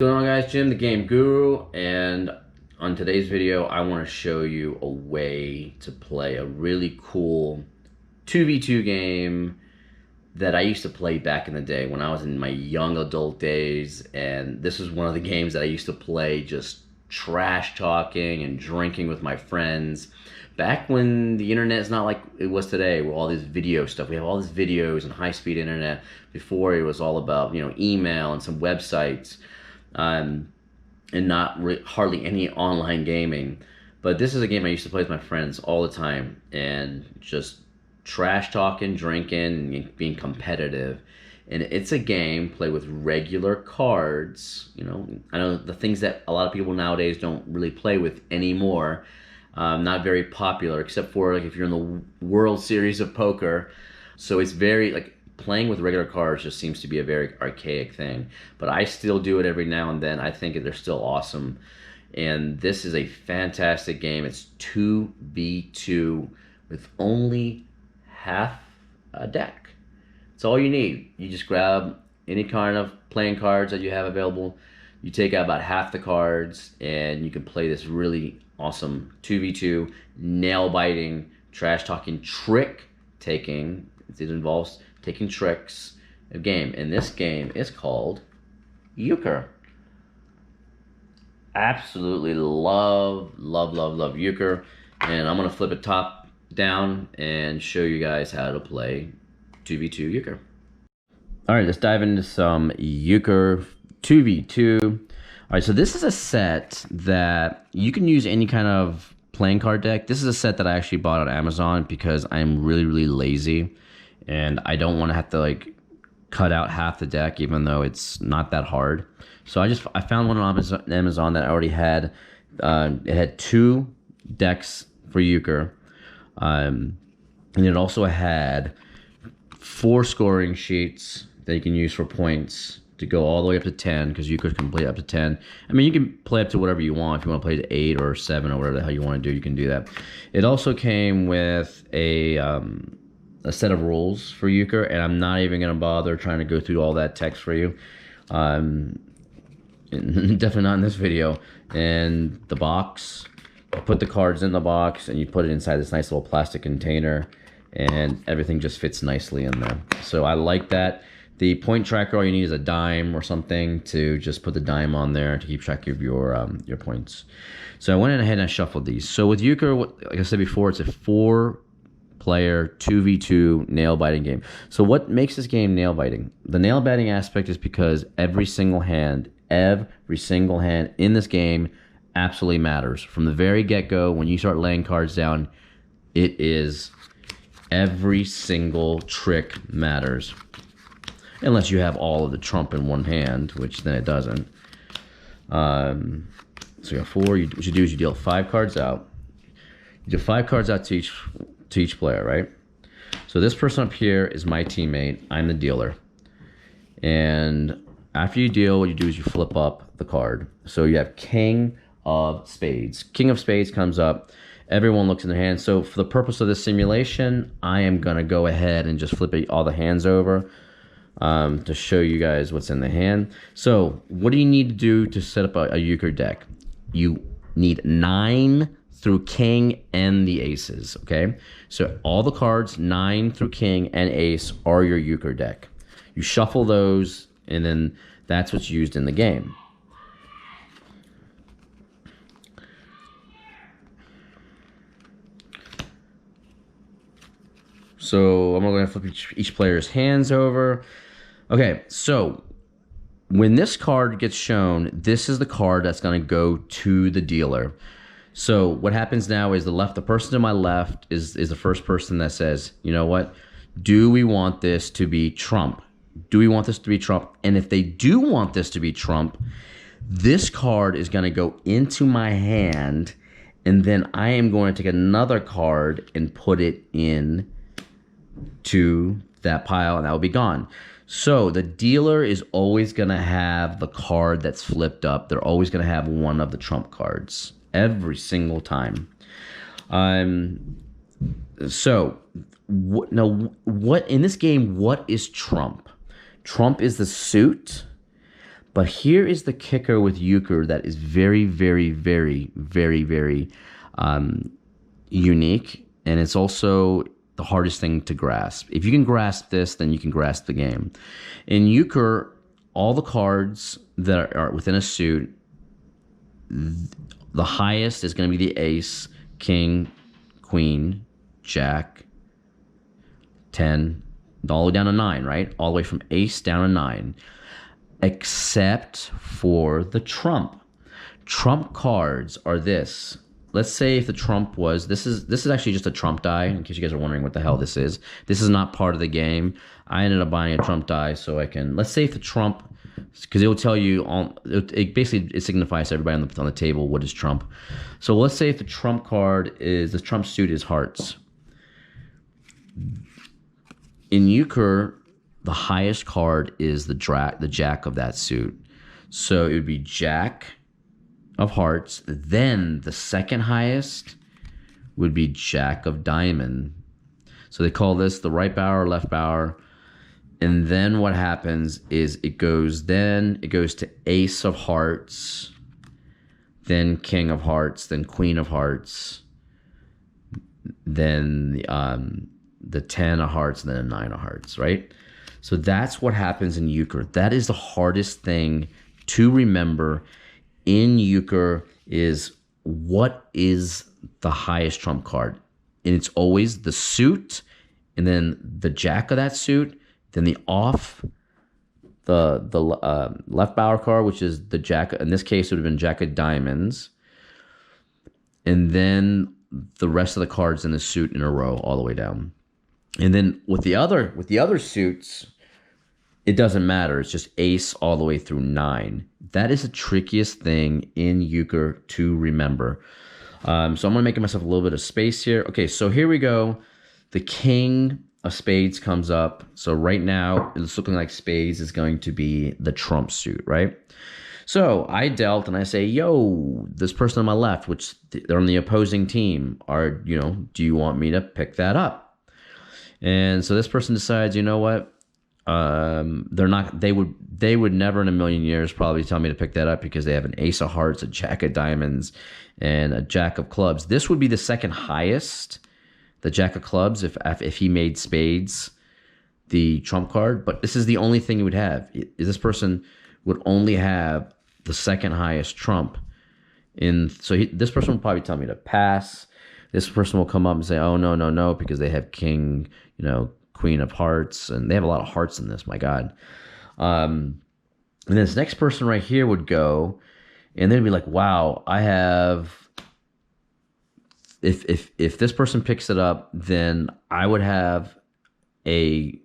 What's going on, guys? Jim the Game Guru, and on today's video I want to show you a way to play a really cool 2v2 game that I used to play back in the day when I was in my young adult days. And this was one of the games that I used to play, just trash talking and drinking with my friends back when the internet is not like it was today, with all this video stuff. We have all these videos and high-speed internet. Before, it was all about, email and some websites, um, and not hardly any online gaming. But this is a game I used to play with my friends all the time, and just trash talking, drinking, and being competitive. And it's a game played with regular cards. I know the things that a lot of people nowadays don't really play with anymore. Not very popular, except for like if you're in the World Series of Poker. So it's very like playing with regular cards just seems to be a very archaic thing. But I still do it every now and then. I think they're still awesome. And this is a fantastic game. It's 2v2 with only half a deck. It's all you need. You just grab any kind of playing cards that you have available. You take out about half the cards, and you can play this really awesome 2v2 nail-biting, trash-talking, trick-taking. It involves taking tricks of game. And this game is called Euchre. Absolutely love Euchre. And I'm going to flip it top down and show you guys how to play 2v2 Euchre. Alright, let's dive into some Euchre 2v2. Alright, so this is a set that you can use any kind of playing card deck. This is a set that I actually bought on Amazon because I'm really lazy, and I don't want to have to like cut out half the deck, even though it's not that hard. So I found one on Amazon that already had it had 2 decks for Euchre, and it also had 4 scoring sheets that you can use for points to go all the way up to 10, because Euchre can play up to 10. I mean, you can play up to whatever you want. If you want to play to 8 or 7 or whatever the hell you want to do, you can do that. It also came with a set of rules for Euchre, and I'm not even going to bother trying to go through all that text for you. Definitely not in this video. And the box, you put the cards in the box, and you put it inside this nice little plastic container, and everything just fits nicely in there. So I like that. The point tracker, all you need is a dime or something to just put the dime on there to keep track of your points. So I went ahead and I shuffled these. So with Euchre, like I said before, it's a 4-player 2v2 nail-biting game. So what makes this game nail-biting? The nail-biting aspect is because every single hand in this game absolutely matters. From the very get-go, when you start laying cards down, it is every single trick matters. Unless you have all of the trump in one hand, which then it doesn't. So you got 4. What you do is you deal 5 cards out. You deal 5 cards out to each player, right? So this person up here is my teammate. I'm the dealer. And after you deal, what you do is you flip up the card. So you have King of Spades. King of Spades comes up. Everyone looks in their hand. So for the purpose of this simulation, I am going to go ahead and just flip all the hands over to show you guys what's in the hand. So what do you need to do to set up a Euchre deck? You need 9 through King and the aces, okay? So all the cards 9 through King and ace are your Euchre deck. You shuffle those, and then that's what's used in the game. So I'm going to flip each player's hands over. Okay, so when this card gets shown, this is the card that's going to go to the dealer. So what happens now is the person to my left is the first person that says, you know what, do we want this to be trump? Do we want this to be trump? And if they do want this to be trump, this card is going to go into my hand, and then I am going to take another card and put it in to that pile, and that will be gone. So the dealer is always going to have the card that's flipped up. They're always going to have one of the trump cards every single time. So what in this game, what is trump? Trump is the suit, But here is the kicker with euchre that is very, very, very, very, very unique, and it's also the hardest thing to grasp. If you can grasp this, then you can grasp the game. In euchre, all the cards that are within a suit, the highest is going to be the ace, king, queen, jack, 10, all the way down to 9, right? All the way from ace down to 9, except for the trump. Trump cards are this. Let's say if the trump was, this is actually just a trump die, in case you guys are wondering what the hell this is. This is not part of the game. I ended up buying a trump die so I can, let's say if the trump, because it will tell you, it basically it signifies to everybody on the table what is trump. So let's say if the trump card is, the trump suit is hearts. In euchre, the highest card is the jack of that suit. So it would be jack of hearts. Then the second highest would be jack of diamond. So they call this the right bower, left bower. And then what happens is it goes to ace of hearts, then king of hearts, then queen of hearts, then the 10 of hearts, and then a 9 of hearts, right? So that's what happens in euchre. That is the hardest thing to remember in euchre, is what is the highest trump card. And it's always the suit, and then the jack of that suit, then the off, the left bower card, which is the jack. In this case, it would have been jack of diamonds, and then the rest of the cards in the suit in a row all the way down. And then with the other suits, it doesn't matter. It's just ace all the way through 9. That is the trickiest thing in euchre to remember. So I'm gonna make myself a little bit of space here. Okay, so here we go. The king of spades comes up. So right now, it's looking like spades is going to be the trump suit, right? So I dealt and I say, yo, this person on my left, which they're on the opposing team, do you want me to pick that up? And so this person decides, you know what? They would never in a million years probably tell me to pick that up, because they have an ace of hearts, a jack of diamonds, and a jack of clubs. This would be the second highest, the jack of clubs, if he made spades the trump card. But this is the only thing he would have. This person would only have the second highest trump. This person will probably tell me to pass. This person will come up and say, oh, no, no, no, because they have king, queen of hearts, and they have a lot of hearts in this, my God. And this next person right here would go, and they'd be like, wow, I have, if this person picks it up, then I would have a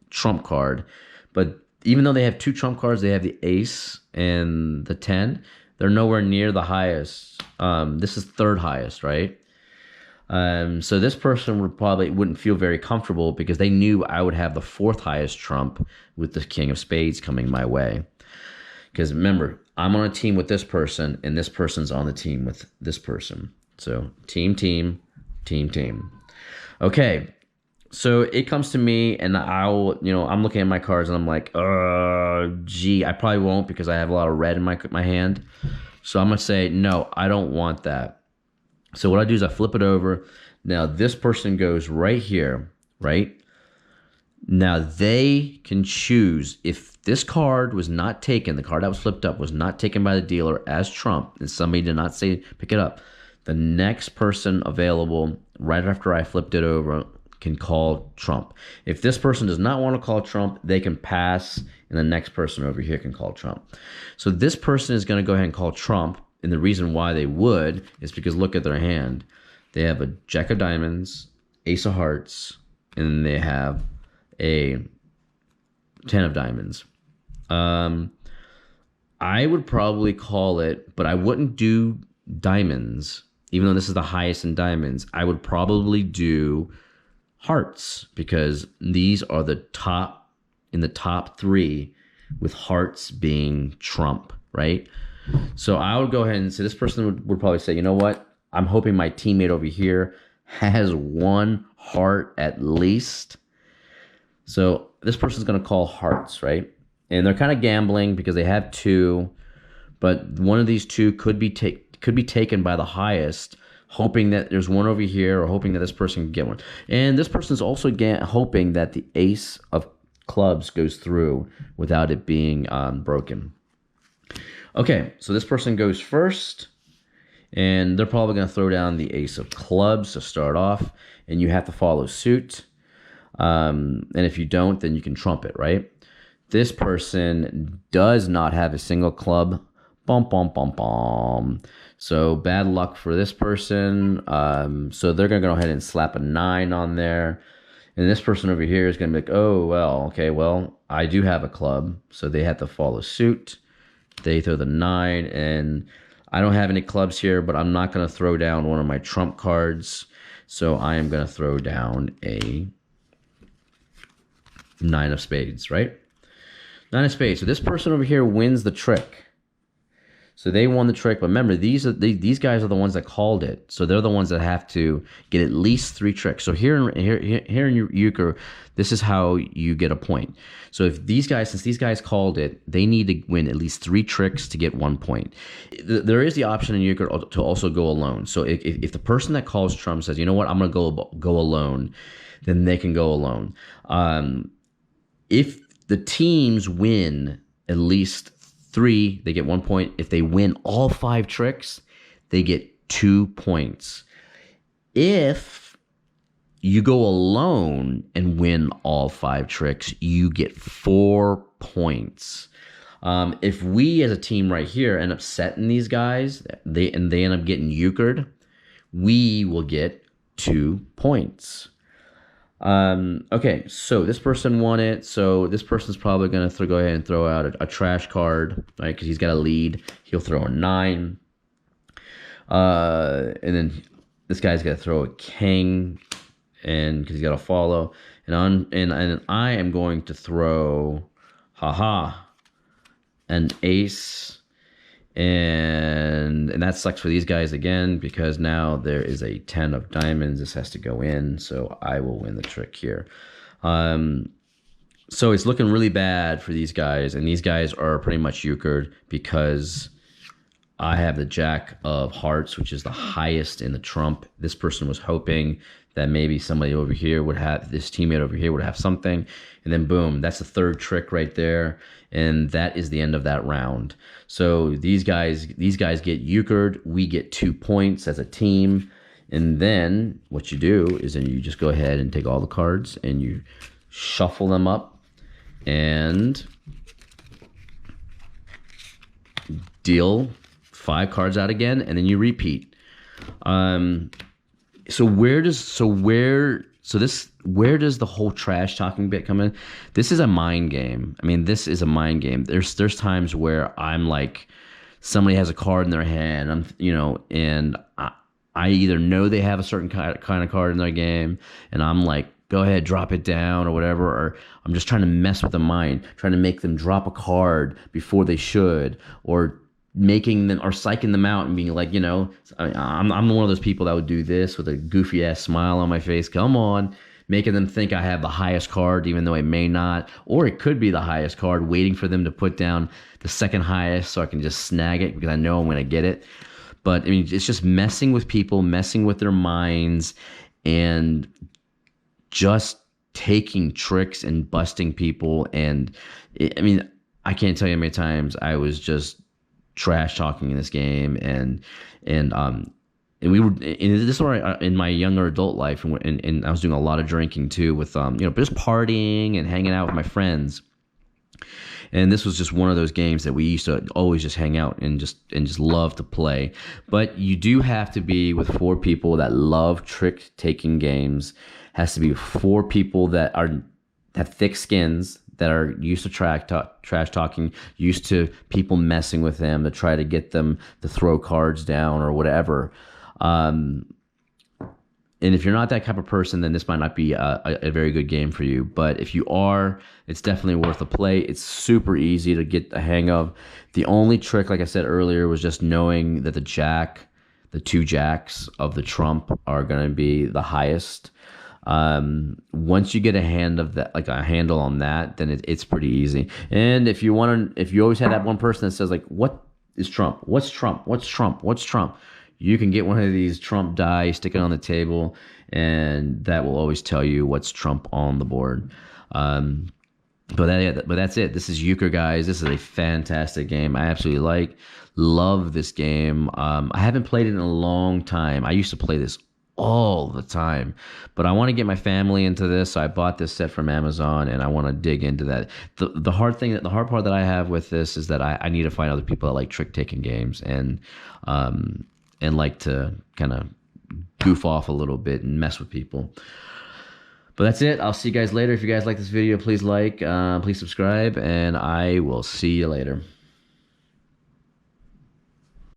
trump card. But even though they have 2 trump cards, they have the ace and the 10, they're nowhere near the highest. This is third highest, right? So this person wouldn't feel very comfortable, because they knew I would have the 4th highest trump with the king of spades coming my way. Because remember, I'm on a team with this person, and this person's on the team with this person. So team, team, team, team. Okay, so it comes to me, and I'm looking at my cards, and I'm like, gee, I probably won't, because I have a lot of red in my hand. So I'm gonna say, no, I don't want that. So what I do is I flip it over. Now this person goes right here, right? Now they can choose, if this card was not taken, the card that was flipped up was not taken by the dealer as trump, and somebody did not say pick it up, the next person available right after I flipped it over can call trump. If this person does not want to call trump, they can pass, and the next person over here can call trump. So this person is going to go ahead and call trump. And the reason why they would is because look at their hand. They have a jack of diamonds, ace of hearts, and they have a 10 of diamonds. I would probably call it, but I wouldn't do diamonds, even though this is the highest in diamonds. I would probably do hearts, because these are the top, in the top 3, with hearts being trump, right? So I would go ahead and say, this person would probably say, you know what? I'm hoping my teammate over here has 1 heart at least. So this person's going to call hearts, right? and they're kind of gambling because they have two, but one of these two could be taken by the highest, hoping that there's one over here, or hoping that this person can get one. And this person's also hoping that the ace of clubs goes through without it being broken. Okay, so this person goes first, and they're probably going to throw down the ace of clubs to start off, and you have to follow suit. And if you don't, then you can trump it, right? This person does not have a single club. Bum, bum, bum, bum. So bad luck for this person. So they're going to go ahead and slap a 9 on there. And this person over here is going to be like, oh, well, okay, well, I do have a club. So they have to follow suit. They throw the 9, and I don't have any clubs here, but I'm not going to throw down one of my trump cards. So I am going to throw down a 9 of spades, right? 9 of spades. So this person over here wins the trick. So they won the trick, but remember, these guys are the ones that called it. So they're the ones that have to get at least 3 tricks. So here in Euchre, this is how you get a point. So if since these guys called it, they need to win at least 3 tricks to get 1 point. There is the option in Euchre to also go alone. So if the person that calls trump says, you know what, I'm gonna go alone, then they can go alone. If the teams win at least 3, they get 1 point. If they win all 5 tricks, they get 2 points. If you go alone and win all 5 tricks, you get 4 points. If we as a team right here end up setting these guys, they end up getting euchred, we will get 2 points. Okay, so this person won it. So this person's probably going to go ahead and throw out a trash card, right? Because he's got a lead. He'll throw a 9. And then this guy's got to throw a king, and because he's got to follow. And I am going to throw, an ace. And that sucks for these guys again, because now there is a 10 of diamonds. This has to go in, so I will win the trick here. So it's looking really bad for these guys, and these guys are pretty much euchred because I have the jack of hearts, which is the highest in the trump. This person was hoping that maybe somebody over here would have, this teammate over here would have something, and then boom, that's the 3rd trick right there, and that is the end of that round. So these guys get euchred. We get 2 points as a team, and then what you do is then you just go ahead and take all the cards and you shuffle them up and deal 5 cards out again, and then you repeat. Where does the whole trash talking bit come in? This is a mind game. I mean, this is a mind game. There's times where I'm like, somebody has a card in their hand, and I either know they have a certain kind of card in their game, and I'm like, go ahead, drop it down or whatever, or I'm just trying to mess with the mind, trying to make them drop a card before they should, or making them or psyching them out and being like, I'm one of those people that would do this with a goofy ass smile on my face. Come on, making them think I have the highest card, even though I may not, or it could be the highest card, waiting for them to put down the second highest so I can just snag it because I know I'm going to get it. But I mean, it's just messing with people, messing with their minds, and just taking tricks and busting people. And I can't tell you how many times I was just trash talking in this game, and we were in my younger adult life, and I was doing a lot of drinking too, with just partying and hanging out with my friends. And this was just one of those games that we used to always just hang out and just love to play. But you do have to be with 4 people that love trick taking games. Has to be 4 people that have thick skins, that are used to trash talking, used to people messing with them to try to get them to throw cards down or whatever. And if you're not that type of person, then this might not be a very good game for you. But if you are, it's definitely worth a play. It's super easy to get the hang of. The only trick, like I said earlier, was just knowing that the 2 jacks of the trump are going to be the highest. Once you get a hand of that, like a handle on that, then it's pretty easy. And if you always have that one person that says like, what is Trump? What's Trump? What's Trump? What's Trump? You can get one of these Trump die, stick it on the table, and that will always tell you what's Trump on the board. But that's it. This is Euchre, guys. This is a fantastic game. I absolutely love this game. I haven't played it in a long time. I used to play this all the time, but I want to get my family into this. So I bought this set from Amazon, and I want to dig into that. The hard part that I have with this is that I need to find other people that like trick taking games and like to kind of goof off a little bit and mess with people. But that's it. I'll see you guys later. If you guys like this video, please like, please subscribe, and I will see you later.